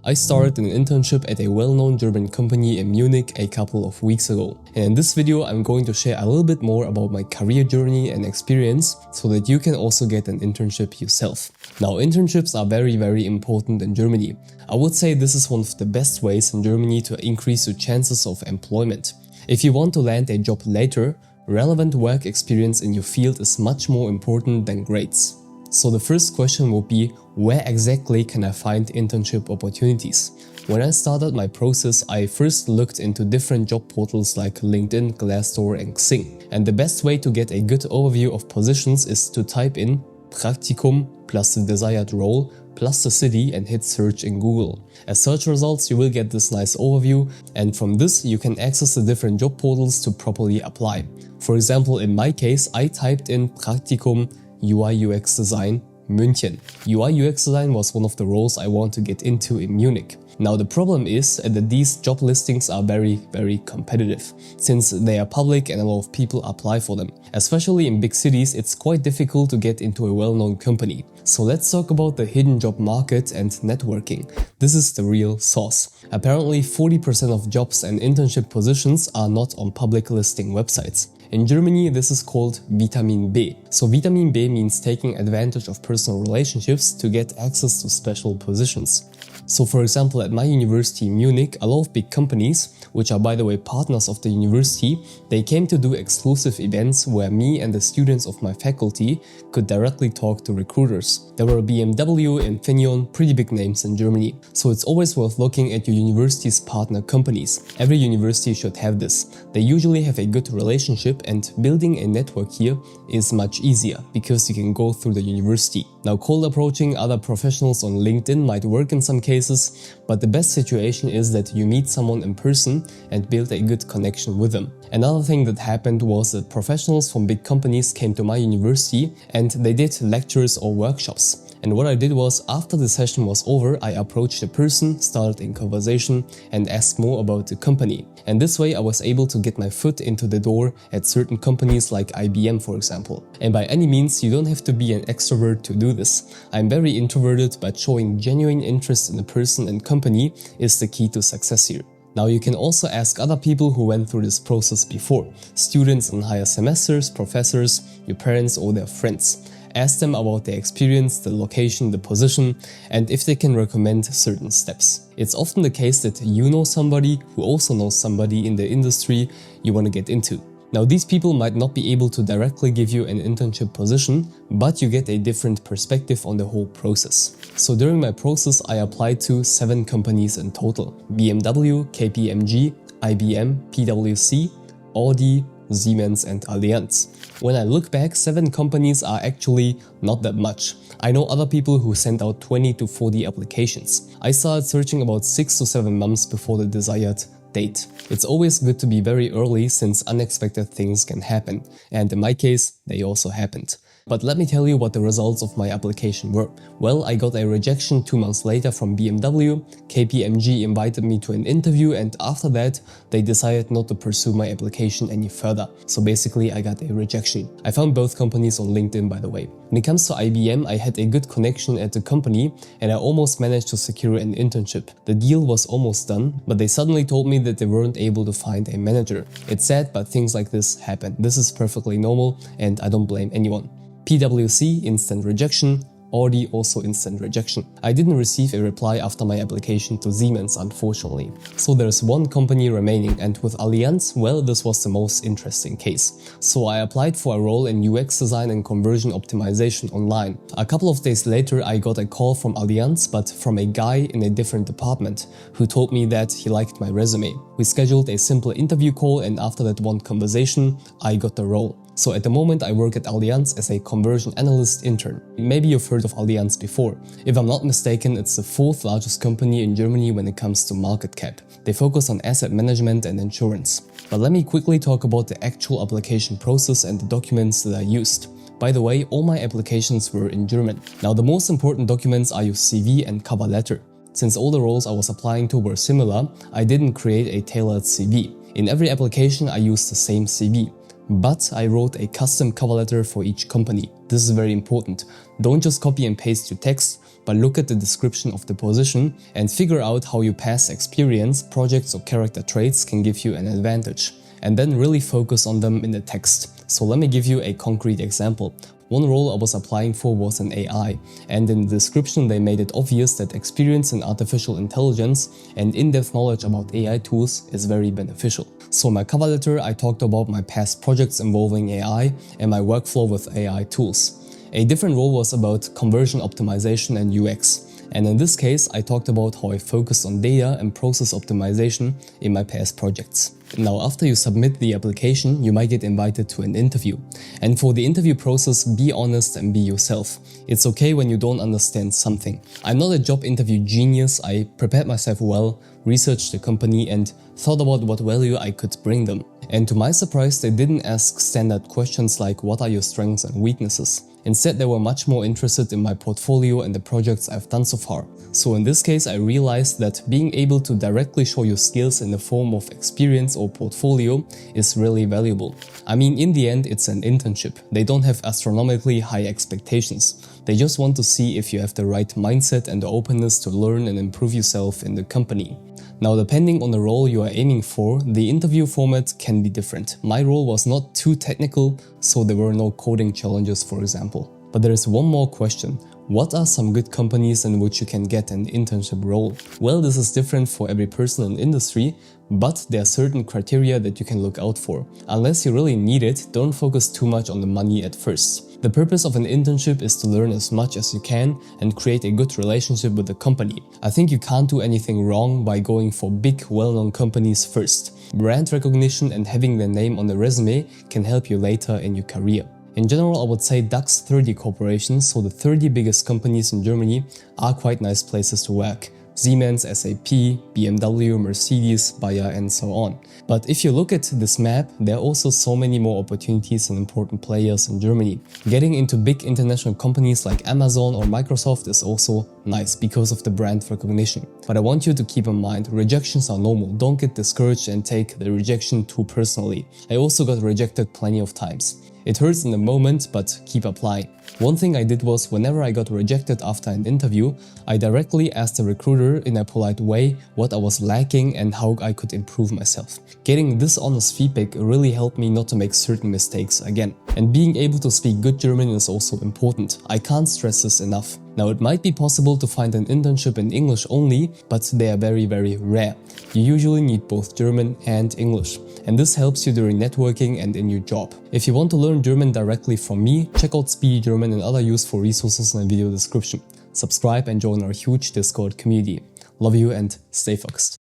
I started an internship at a well-known German company in Munich a couple of weeks ago. And in this video, I'm going to share a little bit more about my career journey and experience so that you can also get an internship yourself. Now, internships are very important in Germany. I would say this is one of the best ways in Germany to increase your chances of employment. If you want to land a job later, relevant work experience in your field is much more important than grades. So the first question would be, where exactly can I find internship opportunities? When I started my process, I first looked into different job portals like LinkedIn, Glassdoor and Xing. And the best way to get a good overview of positions is to type in Praktikum plus the desired role plus the city and hit search in Google. As search results, you will get this nice overview, and from this you can access the different job portals to properly apply. For example, in my case, I typed in Praktikum UI UX Design München. UI UX Design was one of the roles I want to get into in Munich. Now the problem is that these job listings are very competitive, since they are public and a lot of people apply for them. Especially in big cities, it's quite difficult to get into a well-known company. So let's talk about the hidden job market and networking. This is the real sauce. Apparently 40% of jobs and internship positions are not on public listing websites. In Germany, this is called Vitamin B. So Vitamin B means taking advantage of personal relationships to get access to special positions. So for example, at my university in Munich, a lot of big companies, which are by the way partners of the university, they came to do exclusive events where me and the students of my faculty could directly talk to recruiters. There were BMW, Infineon, pretty big names in Germany. So it's always worth looking at your university's partner companies. Every university should have this. They usually have a good relationship, and building a network here is much easier because you can go through the university. Now, cold approaching other professionals on LinkedIn might work in some cases, but the best situation is that you meet someone in person and build a good connection with them. Another thing that happened was that professionals from big companies came to my university and they did lectures or workshops. And what I did was, after the session was over, I approached the person, started a conversation and asked more about the company. And this way I was able to get my foot into the door at certain companies like IBM, for example. And by any means, you don't have to be an extrovert to do this. I'm very introverted, but showing genuine interest in the person and company is the key to success here. Now you can also ask other people who went through this process before, students in higher semesters, professors, your parents or their friends. Ask them about their experience, the location, the position, and if they can recommend certain steps. It's often the case that you know somebody who also knows somebody in the industry you want to get into. Now these people might not be able to directly give you an internship position, but you get a different perspective on the whole process. So during my process, I applied to 7 companies in total: BMW, KPMG, IBM, PwC, Audi, Siemens and Allianz. When I look back, 7 companies are actually not that much. I know other people who sent out 20 to 40 applications. I started searching about 6 to 7 months before the desired date. It's always good to be very early since unexpected things can happen, and in my case, they also happened. But let me tell you what the results of my application were. Well, I got a rejection 2 months later from BMW, KPMG invited me to an interview, and after that, they decided not to pursue my application any further. So basically, I got a rejection. I found both companies on LinkedIn, by the way. When it comes to IBM, I had a good connection at the company and I almost managed to secure an internship. The deal was almost done, but they suddenly told me that they weren't able to find a manager. It's sad, but things like this happen. This is perfectly normal and I don't blame anyone. PwC, instant rejection. Audi, also instant rejection. I didn't receive a reply after my application to Siemens, unfortunately. So there's one company remaining, and with Allianz, well, this was the most interesting case. So I applied for a role in UX design and conversion optimization online. A couple of days later, I got a call from Allianz, but from a guy in a different department, who told me that he liked my resume. We scheduled a simple interview call, and after that one conversation, I got the role. So at the moment I work at Allianz as a conversion analyst intern. Maybe you've heard of Allianz before. If I'm not mistaken, it's the 4th largest company in Germany when it comes to market cap. They focus on asset management and insurance. But let me quickly talk about the actual application process and the documents that I used. By the way, all my applications were in German. Now the most important documents are your CV and cover letter. Since all the roles I was applying to were similar, I didn't create a tailored CV. In every application I used the same CV. But I wrote a custom cover letter for each company. This is very important. Don't just copy and paste your text, but look at the description of the position and figure out how your past experience, projects or character traits can give you an advantage. And then really focus on them in the text. So let me give you a concrete example. One role I was applying for was in AI, and in the description they made it obvious that experience in artificial intelligence and in-depth knowledge about AI tools is very beneficial. So in my cover letter I talked about my past projects involving AI and my workflow with AI tools. A different role was about conversion optimization and UX. And in this case, I talked about how I focused on data and process optimization in my past projects. Now, after you submit the application, you might get invited to an interview. And for the interview process, be honest and be yourself. It's okay when you don't understand something. I'm not a job interview genius. I prepared myself well, researched the company, and thought about what value I could bring them. And to my surprise, they didn't ask standard questions like what are your strengths and weaknesses. Instead, they were much more interested in my portfolio and the projects I've done so far. So in this case, I realized that being able to directly show your skills in the form of experience or portfolio is really valuable. I mean, in the end, it's an internship. They don't have astronomically high expectations. They just want to see if you have the right mindset and the openness to learn and improve yourself in the company. Now, depending on the role you are aiming for, the interview format can be different. My role was not too technical, so there were no coding challenges, for example. But there is one more question. What are some good companies in which you can get an internship role? Well, this is different for every person in industry, but there are certain criteria that you can look out for. Unless you really need it, don't focus too much on the money at first. The purpose of an internship is to learn as much as you can and create a good relationship with the company. I think you can't do anything wrong by going for big, well-known companies first. Brand recognition and having their name on the resume can help you later in your career. In general, I would say DAX 30 corporations, so the 30 biggest companies in Germany, are quite nice places to work. Siemens, SAP, BMW, Mercedes, Bayer and so on. But if you look at this map, there are also so many more opportunities and important players in Germany. Getting into big international companies like Amazon or Microsoft is also nice because of the brand recognition. But I want you to keep in mind, rejections are normal. Don't get discouraged and take the rejection too personally. I also got rejected plenty of times. It hurts in the moment, but keep applying. One thing I did was, whenever I got rejected after an interview, I directly asked the recruiter in a polite way what I was lacking and how I could improve myself. Getting this honest feedback really helped me not to make certain mistakes again. And being able to speak good German is also important. I can't stress this enough. Now, it might be possible to find an internship in English only, but they are very, very rare. You usually need both German and English, and this helps you during networking and in your job. If you want to learn German directly from me, check out Speedy German and other useful resources in the video description. Subscribe and join our huge Discord community. Love you and stay focused.